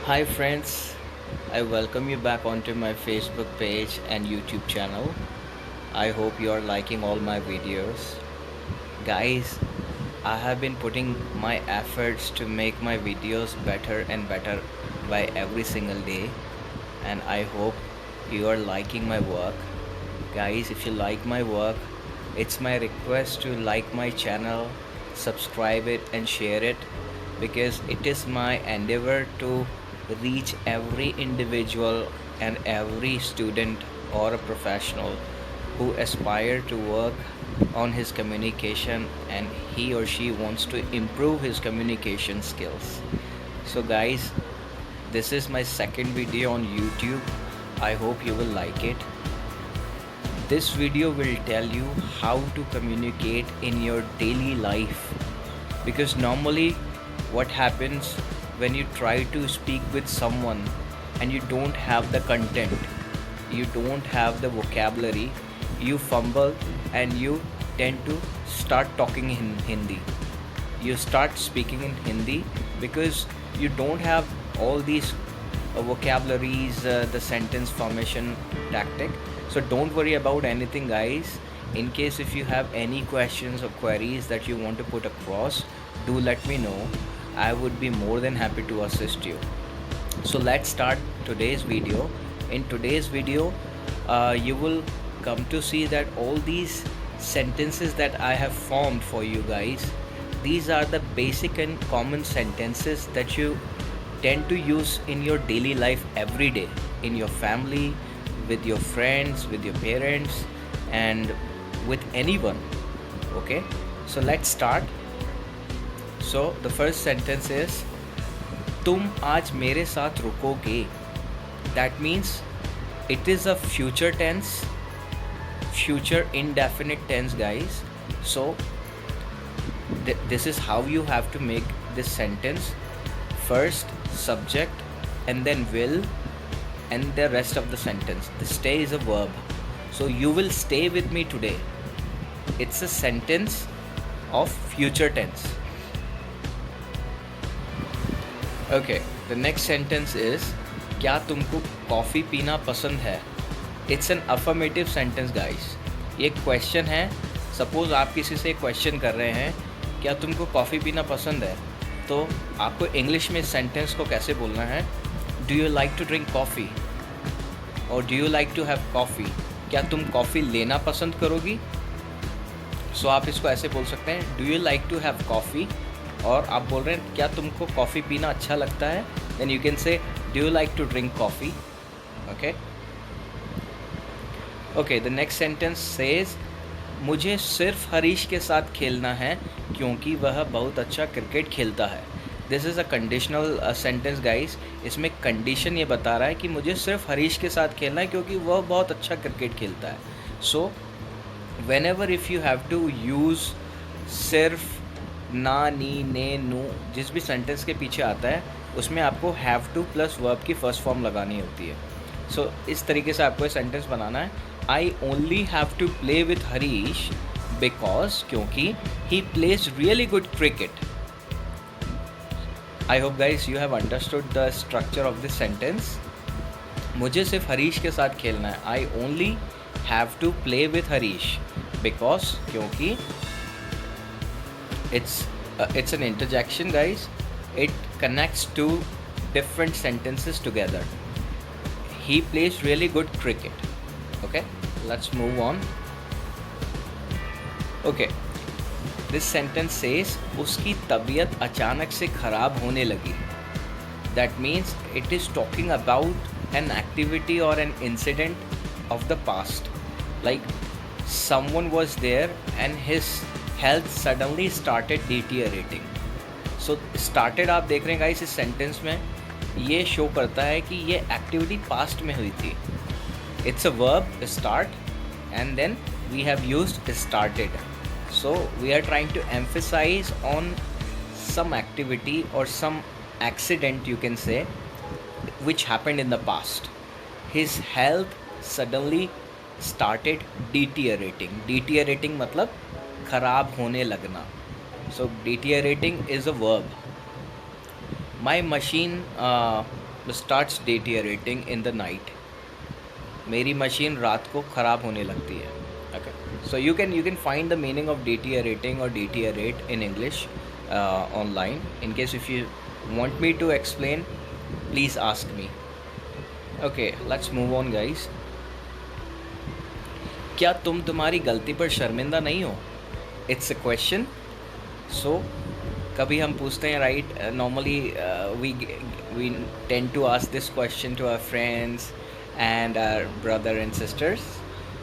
Hi friends, I welcome you back onto my Facebook page and YouTube channel. I hope you are liking all my videos. Guys, I have been putting my efforts to make my videos better and better by every single day, and I hope you are liking my work. Guys, if you like my work, it's my request to like my channel, subscribe it and share it, because it is my endeavor to reach every individual and every student or a professional who aspire to work on his communication and he or she wants to improve his communication skills. So guys, this is my second video on YouTube. I hope you will like it. This video will tell you how to communicate in your daily life, because normally what happens when you try to speak with someone and you don't have the content, you don't have the vocabulary, you fumble and you tend to start talking in Hindi. You start speaking in Hindi because you don't have all these vocabularies, the sentence formation tactic. So don't worry about anything, guys. In case if you have any questions or queries that you want to put across, do let me know. I would be more than happy to assist you. So let's start today's video. In today's video, you will come to see that all these sentences that I have formed for you guys, these are the basic and common sentences that you tend to use in your daily life every day, in your family, with your friends, with your parents, and with anyone. Okay, so let's start. So the first sentence is तुम आज मेरे साथ रुकोगे. That means it is a future tense, future indefinite tense, guys. So this is how you have to make this sentence. First subject and then will and the rest of the sentence. The stay is a verb. So you will stay with me today. It's a sentence of future tense. Okay, the next sentence is क्या तुमको coffee पीना पसंद है. It's an affirmative sentence, guys. ये question है. Suppose आप किसी से क्वेश्चन कर रहे हैं क्या तुमको कॉफ़ी पीना पसंद है, तो आपको इंग्लिश में इस सेंटेंस को कैसे बोलना है. Do you like to drink coffee और do you like to have coffee. क्या तुम कॉफ़ी लेना पसंद करोगी. सो आप इसको ऐसे बोल सकते हैं, do you like to have coffee, और आप बोल रहे हैं क्या तुमको कॉफ़ी पीना अच्छा लगता है. Then you can say do you like to drink coffee. Okay okay, the next sentence says मुझे सिर्फ हरीश के साथ खेलना है क्योंकि वह बहुत अच्छा क्रिकेट खेलता है. This is a conditional sentence, guys. इसमें कंडीशन ये बता रहा है कि मुझे सिर्फ हरीश के साथ खेलना है क्योंकि वह बहुत अच्छा क्रिकेट खेलता है. So whenever if you have to use सिर्फ, ना, नी, ने, नो, जिस भी सेंटेंस के पीछे आता है उसमें आपको हैव टू प्लस वर्ब की फर्स्ट फॉर्म लगानी होती है. सो इस तरीके से आपको ये सेंटेंस बनाना है. I only have to play with Harish because, क्योंकि he plays really good cricket. I hope guys you have understood the structure of this sentence. मुझे सिर्फ हरीश के साथ खेलना है. I only have to play with Harish because, क्योंकि it's an interjection, guys. It connects two different sentences together. He plays really good cricket. Okay, let's move on. Okay, this sentence says उसकी तबीयत अचानक से ख़राब होने लगी. That means it is talking about an activity or an incident of the past. Like someone was there and his health suddenly started deteriorating. So started आप देख रहे हैं गाइस इस सेंटेंस में, ये शो करता है कि ये एक्टिविटी पास्ट में हुई थी. It's a verb start and then we have used started. So we are trying to emphasize on some activity और some accident, you can say, which happened in the past. His health suddenly started deteriorating. Deteriorating मतलब खराब होने लगना. So deteriorating is a verb. My machine starts deteriorating in the night. मेरी machine रात को ख़राब होने लगती है. Okay, so you can find the meaning of deteriorating or deteriorate in English online. In case if you want me to explain, please ask me. Okay, let's move on, guys. क्या तुम तुम्हारी गलती पर शर्मिंदा नहीं हो? It's a question. So कभी हम पूछते हैं, right? Normally we tend to ask this question to our friends and our brother and sisters.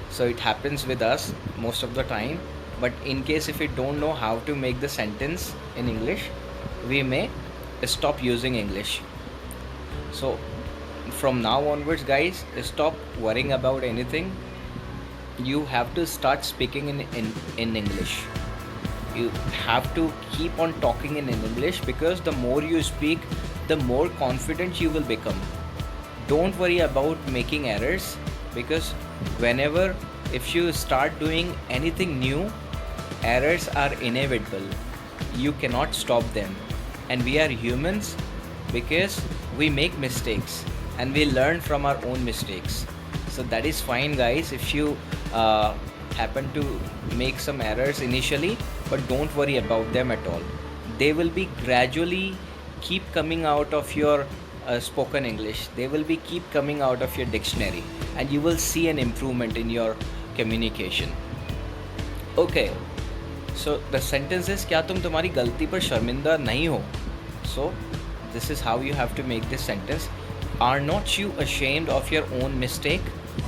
So it happens with us most of the time. But in case if we don't know how to make the sentence in English, we may stop using English. So from now onwards, guys, stop worrying about anything. You have to start speaking in English. You have to keep on talking in English, because the more you speak, the more confident you will become. Don't worry about making errors, because whenever if you start doing anything new, errors are inevitable. You cannot stop them, and we are humans, because we make mistakes and we learn from our own mistakes. So that is fine, guys, if you happen to make some errors initially, but don't worry about them at all. They will be gradually keep coming out of your spoken English. They will be keep coming out of your dictionary, and you will see an improvement in your communication. Okay, so the sentence is, क्या तुम तुम्हारी गलती पर शर्मिंदा नहीं हो? So this is how you have to make this sentence. Are not you ashamed of your own mistake?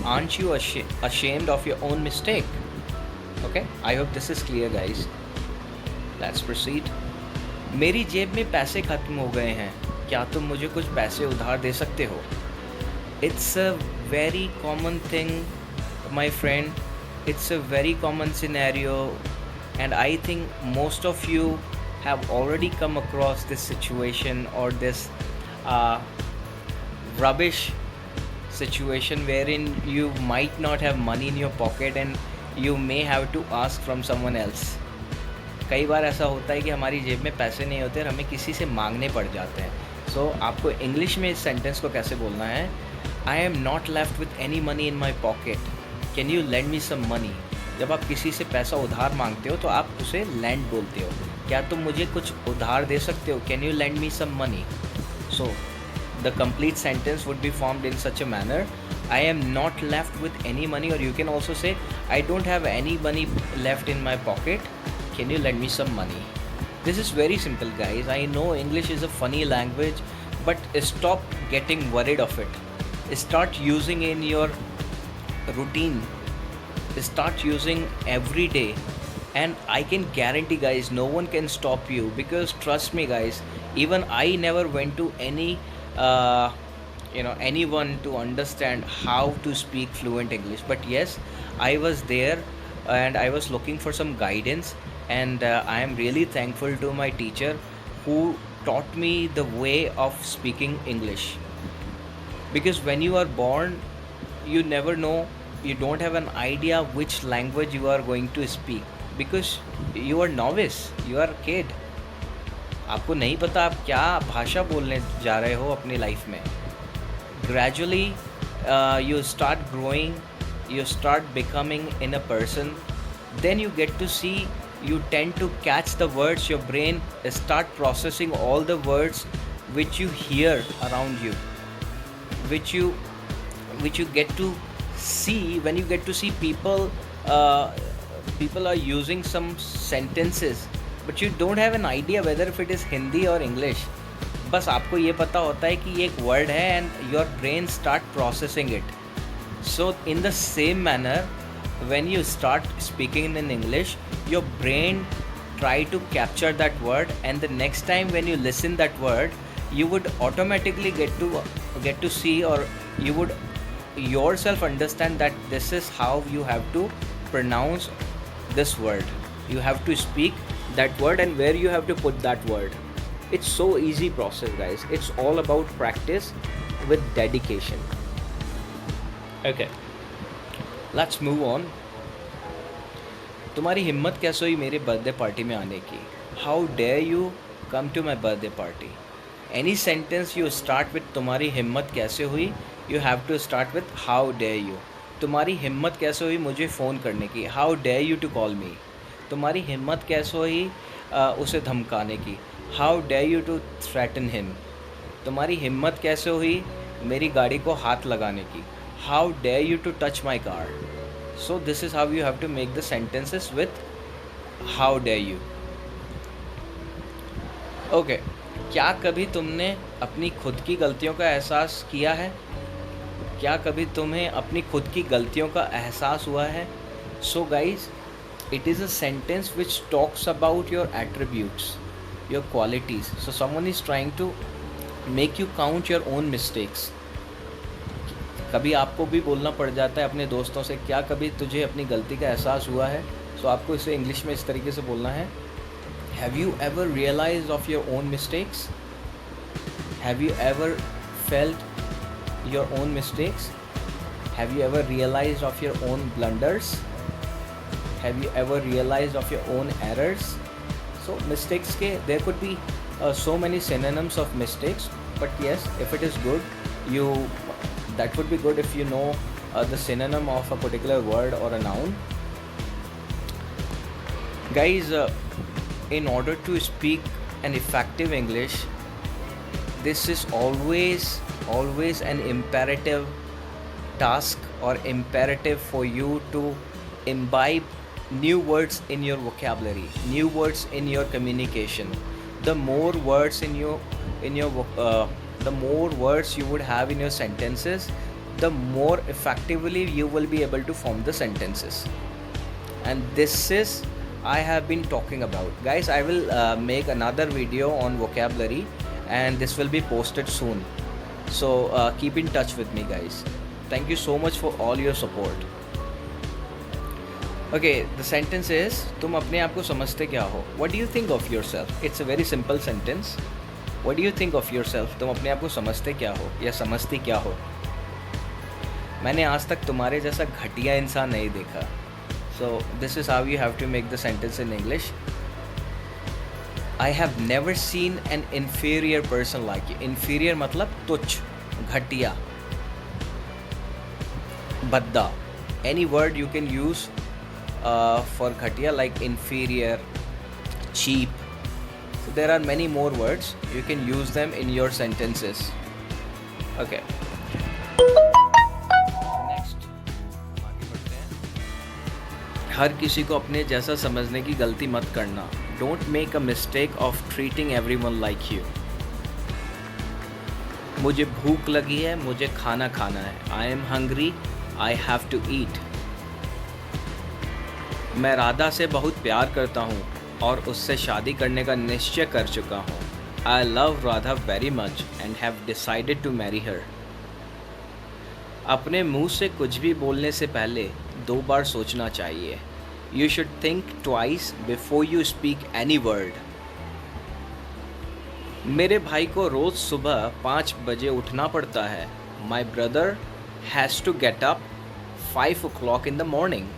Aren't you ashamed of your own mistake? Okay, I hope this is clear, guys. Let's proceed. मेरी जेब में पैसे ख़त्म हो गए हैं, क्या तुम मुझे कुछ पैसे उधार दे सकते हो? It's a very common thing, my friend. It's a very common scenario, and I think most of you have already come across this situation, or this rubbish situation wherein you might not have money in your pocket and you may have to ask from someone else. कई बार ऐसा होता है कि हमारी जेब में पैसे नहीं होते और हमें किसी से मांगने पड़ जाते हैं. सो आपको इंग्लिश में इस सेंटेंस को कैसे बोलना है? I am not left with any money in my pocket, can you lend me some money? जब आप किसी से पैसा उधार मांगते हो तो आप उसे लैंड बोलते हो. क्या तुम मुझे कुछ उधार दे सकते हो? Can you lend me some money? So the complete sentence would be formed in such a manner: I am not left with any money, or you can also say, I don't have any money left in my pocket, can you lend me some money? This is very simple, guys. I know English is a funny language, but stop getting worried of it. Start using in your routine. Start using every day, and I can guarantee, guys, no one can stop you, because trust me, guys, even I never went to any anyone to understand how to speak fluent English. But yes, I was there and I was looking for some guidance, and I am really thankful to my teacher who taught me the way of speaking English. Because when you are born, you never know, you don't have an idea which language you are going to speak, because you are novice, you are a kid. आपको नहीं पता आप क्या भाषा बोलने जा रहे हो अपनी लाइफ में. Gradually you start growing, you start becoming in a person, then you get to see, you tend to catch the words, your brain start processing all the words which you hear around you, which you get to see. When you get to see people are using some sentences, but you don't have an idea whether if it is Hindi or English. बस आपको ये पता होता है कि ये एक word है, and your brain start processing it. So in the same manner, when you start speaking in English, your brain try to capture that word, and the next time when you listen that word, you would automatically get to see, or you would yourself understand that this is how you have to pronounce this word. You have to speak that word and where you have to put that word. It's so easy process, guys. It's all about practice with dedication. Okay, let's move on. तुम्हारी हिम्मत कैसे हुई मेरे birthday party में आने की? How dare you come to my birthday party? Any sentence you start with तुम्हारी हिम्मत कैसे हुई, you have to start with how dare you. तुम्हारी हिम्मत कैसे हुई मुझे फ़ोन करने की, how dare you to call me. तुम्हारी हिम्मत कैसे हुई उसे धमकाने की, how dare you to threaten him. तुम्हारी हिम्मत कैसे हुई मेरी गाड़ी को हाथ लगाने की, how dare you to touch my car. So this is how you have to make the sentences with how dare you. Okay, क्या कभी तुमने अपनी खुद की गलतियों का एहसास किया है? क्या कभी तुम्हें अपनी खुद की गलतियों का एहसास हुआ है? So guys, it is a sentence which talks about your attributes, your qualities. So someone is trying to make you count your own mistakes. कभी आपको भी बोलना पड़ जाता है अपने दोस्तों से, क्या कभी तुझे अपनी गलती का एहसास हुआ है? सो आपको इसे इंग्लिश में इस तरीके से बोलना है, have you ever realised of your own mistakes, have you ever felt your own mistakes, have you ever realised of your own blunders, have you ever realized of your own errors? So mistakes ke there could be so many synonyms of mistakes, but yes, if it is good, that would be good if you know the synonym of a particular word or a noun. Guys, in order to speak an effective English, this is always an imperative task or imperative for you to imbibe new words in your vocabulary, new words in your communication. The more words the more words you would have in your sentences, the more effectively you will be able to form the sentences. And this is I have been talking about. Guys, I will make another video on vocabulary and this will be posted soon. So keep in touch with me, guys. Thank you so much for all your support. Okay, the sentence is, तुम अपने आप को समझते क्या हो? What do you think of yourself? It's a very simple sentence. What do you think of yourself? तुम अपने आप को समझते क्या हो या समझती क्या हो? मैंने आज तक तुम्हारे जैसा घटिया इंसान नहीं देखा. So this is how you have to make the sentence in English. I have never seen an inferior person like you. Inferior मतलब तुच्छ, घटिया, Badda. Any word you can use for घटिया like inferior, cheap. So there are many more words. You can use them in your sentences. Okay. Next. आगे बढ़ते हैं. हर किसी को अपने जैसा समझने की गलती मत करना. Don't make a mistake of treating everyone like you. मुझे भूख लगी है, मुझे खाना खाना है. I am hungry. I have to eat. मैं राधा से बहुत प्यार करता हूँ और उससे शादी करने का निश्चय कर चुका हूँ. I love Radha very much and have decided to marry her. अपने मुंह से कुछ भी बोलने से पहले 2 बार सोचना चाहिए. You should think twice before you speak any word. मेरे भाई को रोज़ सुबह 5 बजे उठना पड़ता है. My brother has to get up 5 o'clock in the morning.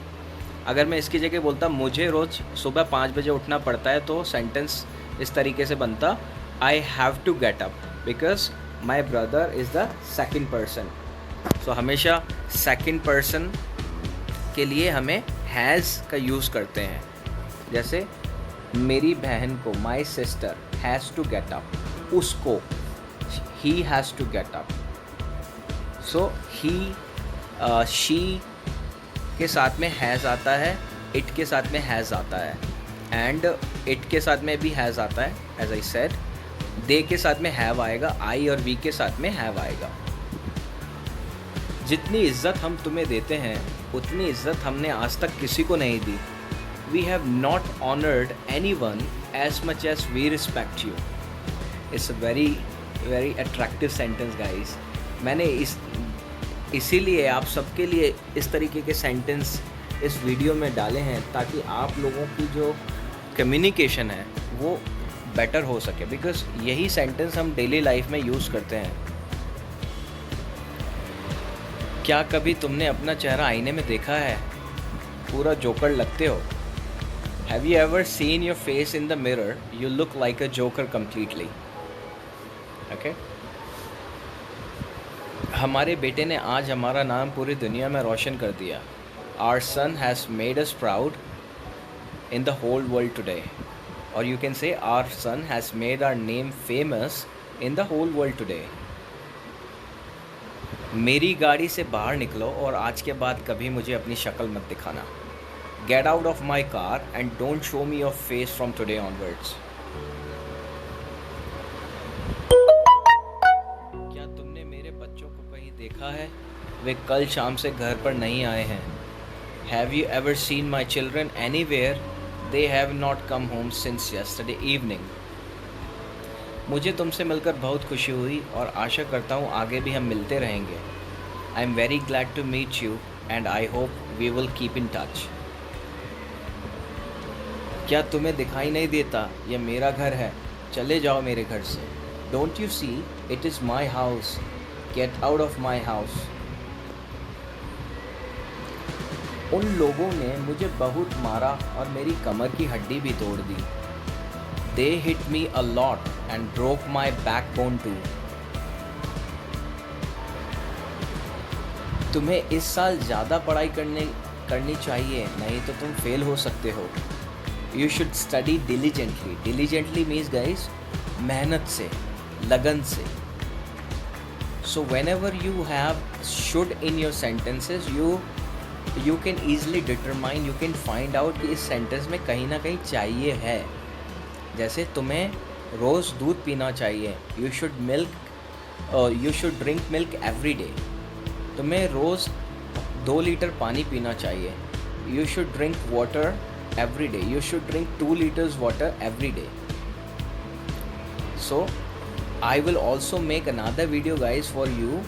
अगर मैं इसकी जगह बोलता मुझे रोज़ सुबह 5 बजे उठना पड़ता है तो सेंटेंस इस तरीके से बनता, I have to get up because my brother is the second person. So हमेशा सेकेंड पर्सन के लिए हमें हैज़ का यूज़ करते हैं. जैसे मेरी बहन को, my sister has to get up, उसको ही has to get up. So he, she के साथ में हैज़ आता है, इट के साथ में हैज़ आता है, एंड इट के साथ में भी हैज़ आता है. एज आई सेड, दे के साथ में हैव आएगा, आई और वी के साथ में हैव आएगा. जितनी इज़्ज़त हम तुम्हें देते हैं उतनी इज़्ज़त हमने आज तक किसी को नहीं दी. We have not honoured any one as much as we respect you. It's a very very attractive sentence guys. मैंने इसीलिए आप सबके लिए इस तरीके के सेंटेंस इस वीडियो में डाले हैं ताकि आप लोगों की जो कम्युनिकेशन है वो बेटर हो सके, बिकॉज यही सेंटेंस हम डेली लाइफ में यूज़ करते हैं. क्या कभी तुमने अपना चेहरा आईने में देखा है? पूरा जोकर लगते हो. Have you ever seen your face in the mirror? You look like a joker completely. Okay. हमारे बेटे ने आज हमारा नाम पूरी दुनिया में रोशन कर दिया। Our son has made us proud in the whole world today, और you can say our son has made our name famous in the whole world today. मेरी गाड़ी से बाहर निकलो और आज के बाद कभी मुझे अपनी शक्ल मत दिखाना। Get out of my car and don't show me your face from today onwards. क्या तुमने मेरे बच्चों को कहीं देखा है? वे कल शाम से घर पर नहीं आए हैं। Have you ever seen my children anywhere? They have not come home since yesterday evening. मुझे तुमसे मिलकर बहुत खुशी हुई और आशा करता हूँ आगे भी हम मिलते रहेंगे। I am very glad to meet you and I hope we will keep in touch. क्या तुम्हें दिखाई नहीं देता यह मेरा घर है? चले जाओ मेरे घर से। Don't you see it is my house? Get out of my house. उन लोगों ने मुझे बहुत मारा और मेरी कमर की हड्डी भी तोड़ दी। They hit me a lot and broke my backbone too. तुम्हें इस साल ज़्यादा पढ़ाई करनी चाहिए, नहीं तो तुम फेल हो सकते हो। You should study diligently. Diligently means guys मेहनत से, लगन से। So whenever you have should in your sentences, you can easily determine, you can find out कि इस सेंटेंस में कहीं ना कहीं चाहिए है। जैसे तुम्हें रोज़ दूध पीना चाहिए, you should drink milk every day. तुम्हें रोज़ 2 लीटर पानी पीना चाहिए, you should drink water every day. You should drink 2 liters water every day. So I will also make another video guys for you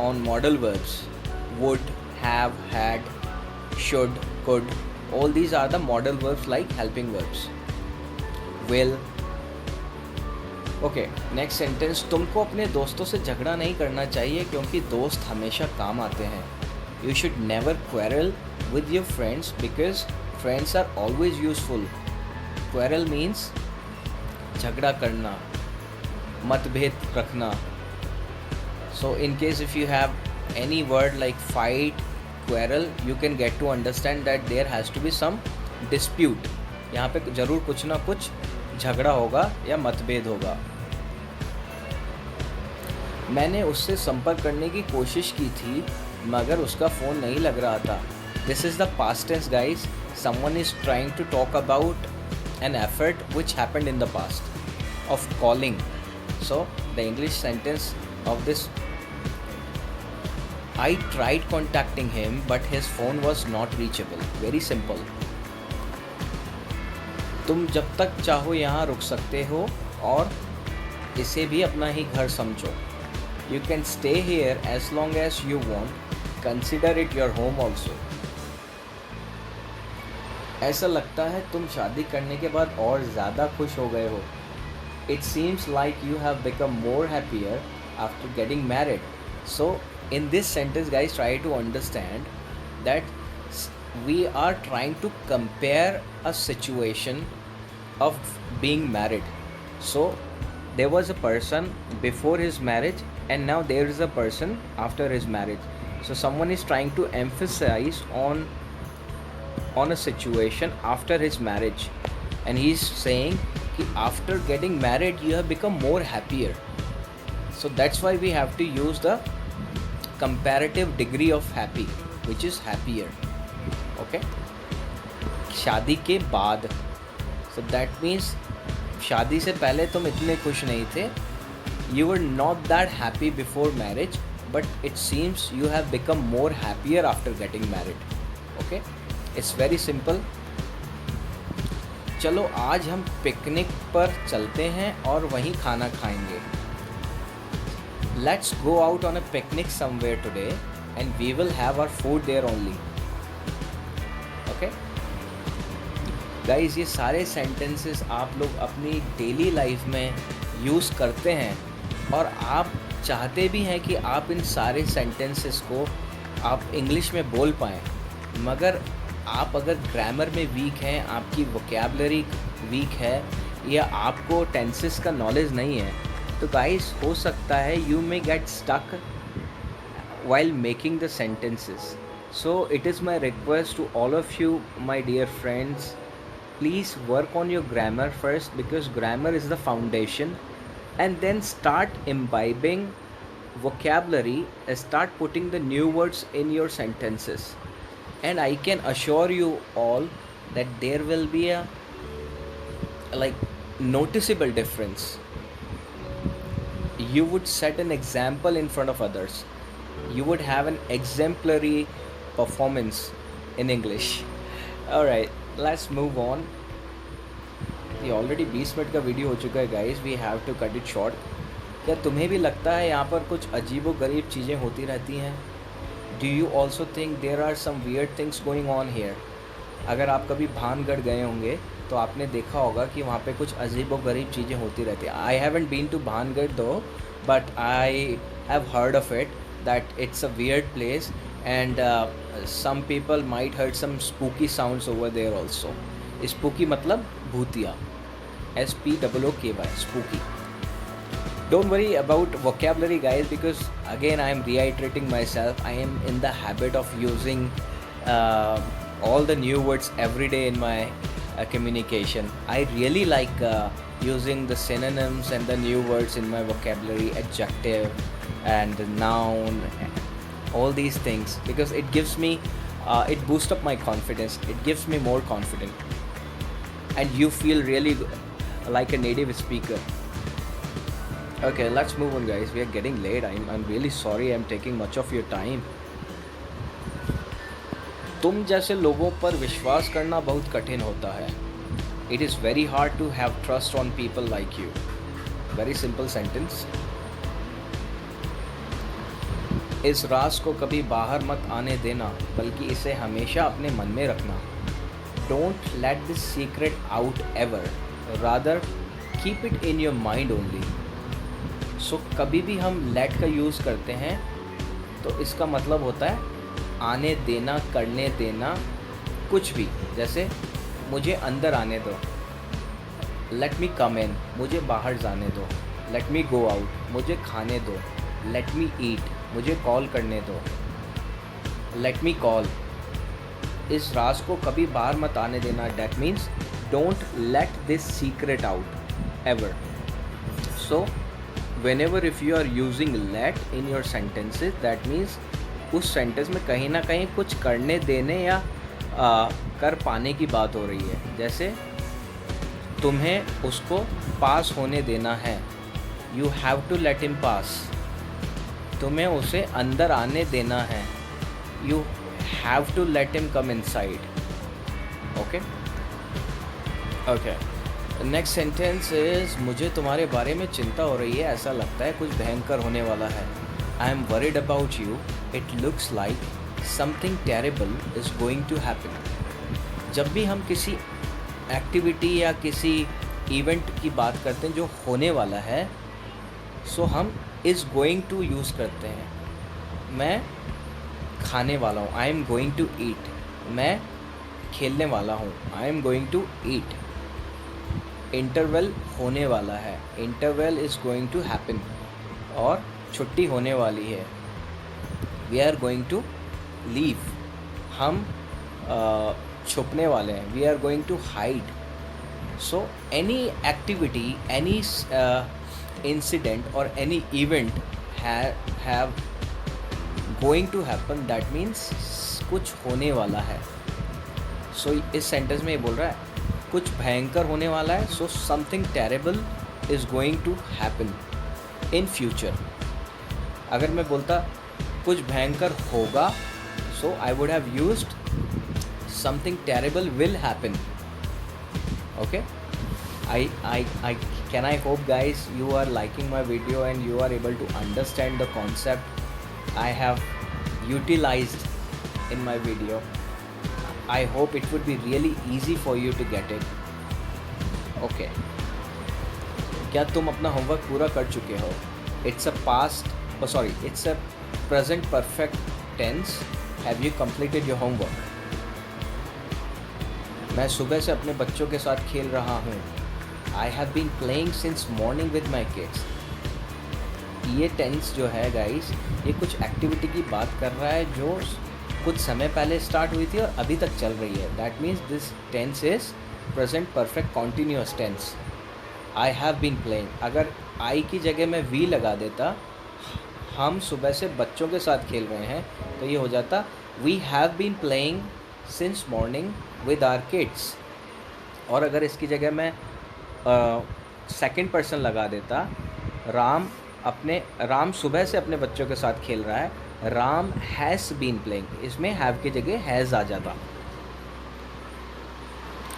on modal verbs. Would, have, had, should, could, all these are the modal verbs like helping verbs. Will. Okay, next sentence. तुमको अपने दोस्तों से झगड़ा नहीं करना चाहिए क्योंकि दोस्त हमेशा काम आते हैं। You should never quarrel with your friends because friends are always useful. Quarrel means झगड़ा करना, मतभेद रखना। So in case if you have any word like fight, quarrel, you can get to understand that there has to be some dispute. यहाँ पे ज़रूर कुछ ना कुछ झगड़ा होगा या मतभेद होगा। मैंने उससे संपर्क करने की कोशिश की थी मगर उसका फ़ोन नहीं लग रहा था। This is the past tense guys. Someone is trying to talk about an effort which happened in the past of calling. So the English sentence of this, I tried contacting him but his phone was not reachable. Very simple. तुम जब तक चाहो यहाँ रुक सकते हो और इसे भी अपना ही घर समझो। You can stay here as long as you want, consider it your home also. ऐसा लगता है तुम शादी करने के बाद और ज़्यादा खुश हो गए हो। It seems like you have become more happier after getting married. So in this sentence guys try to understand that we are trying to compare a situation of being married. So there was a person before his marriage and now there is a person after his marriage. So someone is trying to emphasize on a situation after his marriage, and he is saying that after getting married you have become more happier. So that's why we have to use the comparative degree of happy, which is happier. Okay, शादी के बाद। So that means शादी से पहले तुम इतने खुश नहीं थे। You were not that happy before marriage but it seems you have become more happier after getting married. Okay, it's very simple. चलो आज हम पिकनिक पर चलते हैं और वहीं खाना खाएंगे। Let's go out on a picnic somewhere today and we will have our food there only. Okay guys, ये सारे सेंटेंसेस आप लोग अपनी डेली लाइफ में यूज़ करते हैं और आप चाहते भी हैं कि आप इन सारे सेंटेंसेस को आप इंग्लिश में बोल पाएँ, मगर आप अगर ग्रामर में वीक हैं, आपकी वोकैबुलरी वीक है या आपको टेंसेस का नॉलेज नहीं है, तो गाइस हो सकता है you may get stuck while making the sentences. So it is my request to all of you, my dear friends, please work on your grammar first, because grammar is the foundation, and then start imbibing vocabulary, start putting the new words in your sentences. And I can assure you all that there will be a like noticeable difference. You would set an example in front of others. You would have an exemplary performance in English. Alright, let's move on. ये already 20 minute का video हो चुका है guys, we have to cut it short. क्या तुम्हें भी लगता है यहाँ पर कुछ अजीब व गरीब चीज़ें होती रहती हैं? Do you also think there are some weird things going on here? अगर आप कभी भानगढ़ गए होंगे तो आपने देखा होगा कि वहाँ पे कुछ अजीब व गरीब चीज़ें होती रहती हैं. I haven't been to Bhangarh too, but I have heard of it that it's a weird place, and some people might heard some spooky sounds over there also. Spooky मतलब भूतिया, SPOOKY, spooky. Don't worry about vocabulary guys, because again I am reiterating myself, I am in the habit of using all the new words every day in my communication. I really like using the synonyms and the new words in my vocabulary, adjective and noun, all these things, because it gives me it boosts up my confidence, it gives me more confident, and you feel really like a native speaker. Okay, let's move on guys, we are getting late. I'm really sorry I'm taking much of your time. तुम जैसे लोगों पर विश्वास करना बहुत कठिन होता है. It is very hard to have trust on people like you. Very simple sentence. इस राज को कभी बाहर मत आने देना, बल्कि इसे हमेशा अपने मन में रखना. Don't let this secret out ever, rather keep it in your mind only. So कभी भी हम लेट का यूज़ करते हैं तो इसका मतलब होता है आने देना, करने देना, कुछ भी. जैसे मुझे अंदर आने दो, लेट मी कम इन, मुझे बाहर जाने दो, लेट मी गो आउट, मुझे खाने दो, लेट मी ईट, मुझे कॉल करने दो, लेट मी कॉल. इस राज को कभी बाहर मत आने देना, that means don't let this secret out ever. So whenever if you are using let in your sentences, that means उस सेंटेंस में कहीं ना कहीं कुछ करने देने या कर पाने की बात हो रही है. जैसे तुम्हें उसको पास होने देना है, you have to let him pass. तुम्हें उसे अंदर आने देना है, you have to let him come inside. Okay okay, next sentence is मुझे तुम्हारे बारे में चिंता हो रही है, ऐसा लगता है कुछ भयंकर होने वाला है. I am worried about you, it looks like something terrible is going to happen. जब भी हम किसी एक्टिविटी या किसी इवेंट की बात करते हैं जो होने वाला है, सो हम इज़ गोइंग टू यूज़ करते हैं. मैं खाने वाला हूँ, I am going to eat. मैं खेलने वाला हूँ, I am going to eat. Interval होने वाला है, interval is going to happen. और छुट्टी होने वाली है, we are going to leave. हम छुपने वाले हैं, we are going to hide. So any activity, any incident or any event have going to happen, that means कुछ होने वाला है. सो इस सेंटेंस में ये बोल रहा है कुछ भयंकर होने वाला है, so something terrible is going to happen in future. अगर मैं बोलता कुछ भयंकर होगा, so I would have used something terrible will happen. Okay, I hope guys you are liking my video and you are able to understand the concept I have utilized in my video. I hope it would be really easy for you to get it. Okay, क्या तुम अपना homework पूरा कर चुके हो? It's a present perfect tense. Have you completed your homework? मैं सुबह से अपने बच्चों के साथ खेल रहा हूँ. I have been playing since morning with my kids. ये टेंस जो है गाइस, ये कुछ एक्टिविटी की बात कर रहा है जो कुछ समय पहले स्टार्ट हुई थी और अभी तक चल रही है. That means this tense is present perfect continuous tense. I have been playing, अगर आई की जगह मैं वी लगा देता, हम सुबह से बच्चों के साथ खेल रहे हैं, तो ये हो जाता we have been playing since morning with our kids. और अगर इसकी जगह मैं सेकंड पर्सन लगा देता, राम सुबह से अपने बच्चों के साथ खेल रहा है, राम हैज़ बीन प्लेइंग, इसमें हैव की जगह हैज़ आ जाता.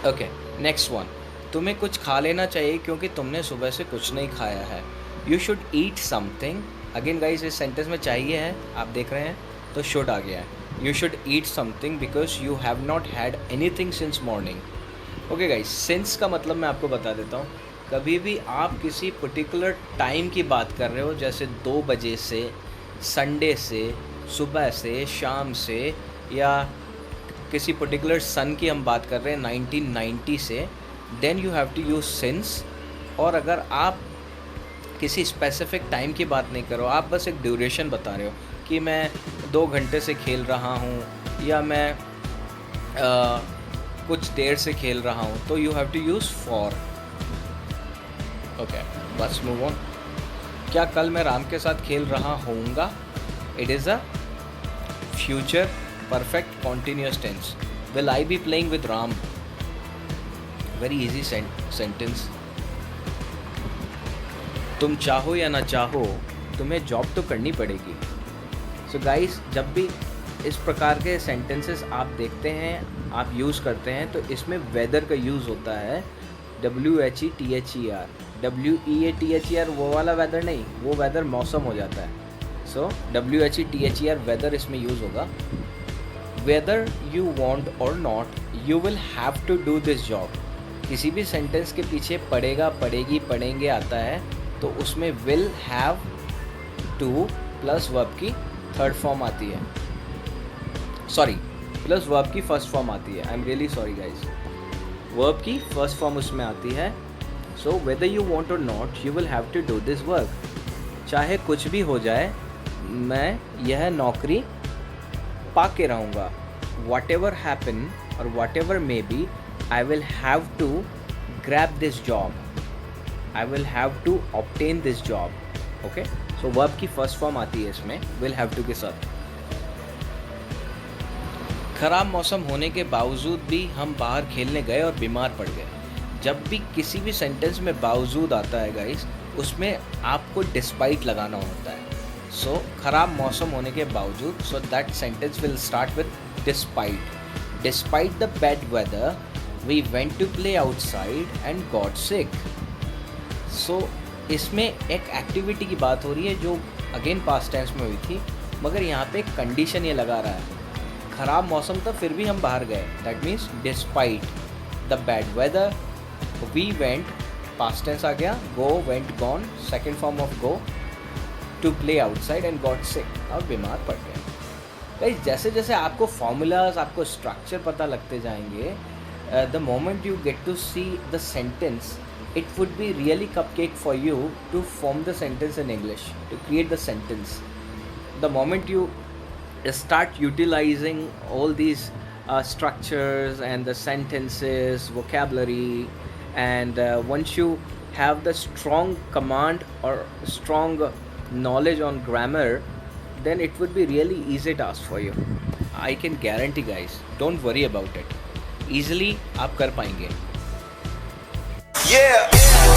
Okay, next one. तुम्हें कुछ खा लेना चाहिए क्योंकि तुमने सुबह से कुछ नहीं खाया है. You should eat something. Again guys, इस सेंटेंस में चाहिए है, आप देख रहे हैं तो शुड आ गया है. You should eat something because you have not had anything since morning. Okay guys, since का मतलब मैं आपको बता देता हूँ. कभी भी आप किसी पर्टिकुलर टाइम की बात कर रहे हो, जैसे 2 बजे से, संडे से, सुबह से, शाम से, या किसी पर्टिकुलर सन की हम बात कर रहे हैं 1990 से, then you have to use since. और अगर आप किसी स्पेसिफिक टाइम की बात नहीं करो, आप बस एक ड्यूरेशन बता रहे हो कि मैं 2 घंटे से खेल रहा हूँ या मैं कुछ देर से खेल रहा हूँ, तो you have to use for. Okay, let's move on. क्या कल मैं राम के साथ खेल रहा होऊंगा? It is a future perfect continuous tense. Will I be playing with Ram? Very easy sentence. तुम चाहो या ना चाहो, तुम्हें जॉब तो करनी पड़ेगी. सो गाइस, जब भी इस प्रकार के सेंटेंसेस आप देखते हैं, आप यूज़ करते हैं, तो इसमें वेदर का यूज़ होता है. WHETHER. WEATHER वो वाला वेदर नहीं, वो वेदर मौसम हो जाता है. सो WHETHER वेदर इसमें यूज़ होगा. Whether you want or not, you will have to do this job. किसी भी सेंटेंस के पीछे पड़ेगा, पड़ेगी, पढ़ेंगे आता है, तो उसमें will, have, to plus verb की थर्ड फॉर्म आती है. सॉरी, प्लस वर्ब की फर्स्ट फॉर्म आती है. I am really sorry guys, verb की फर्स्ट फॉर्म उसमें आती है. So whether you want or not, you will have to do this work. चाहे कुछ भी हो जाए, मैं यह नौकरी पा के रहूँगा. Whatever happen or whatever may be, I will have to grab this job. I will have to obtain this job. Okay, so verb की फर्स्ट फॉर्म आती है इसमें विल हैव टू के साथ. खराब मौसम होने के बावजूद भी हम बाहर खेलने गए और बीमार पड़ गए. जब भी किसी भी सेंटेंस में बावजूद आता है गाइस, उसमें आपको डिस्पाइट लगाना होता है. सो खराब मौसम होने के बावजूद, so that sentence will start with despite. Despite the bad weather, we went to play outside and got sick. So इसमें एक एक्टिविटी की बात हो रही है जो अगेन पास्ट टेंस में हुई थी, मगर यहाँ पे एक कंडीशन ये लगा रहा है. ख़राब मौसम था फिर भी हम बाहर गए. That means despite the bad weather, we went, past tense आ गया, go, went, gone, second form of go, to play outside and got sick, और बीमार पड़ गए. गाइस, जैसे जैसे आपको फॉर्मूलाज, आपको स्ट्रक्चर पता लगते जाएंगे, the moment you get to see the sentence, it would be really cupcake for you to form the sentence in English, to create the sentence. The moment you start utilizing all these structures and the sentences, vocabulary, and once you have the strong command or strong knowledge on grammar, then it would be really easy task for you. I can guarantee guys, don't worry about it. Easily आप कर पाएंगे. Yeah.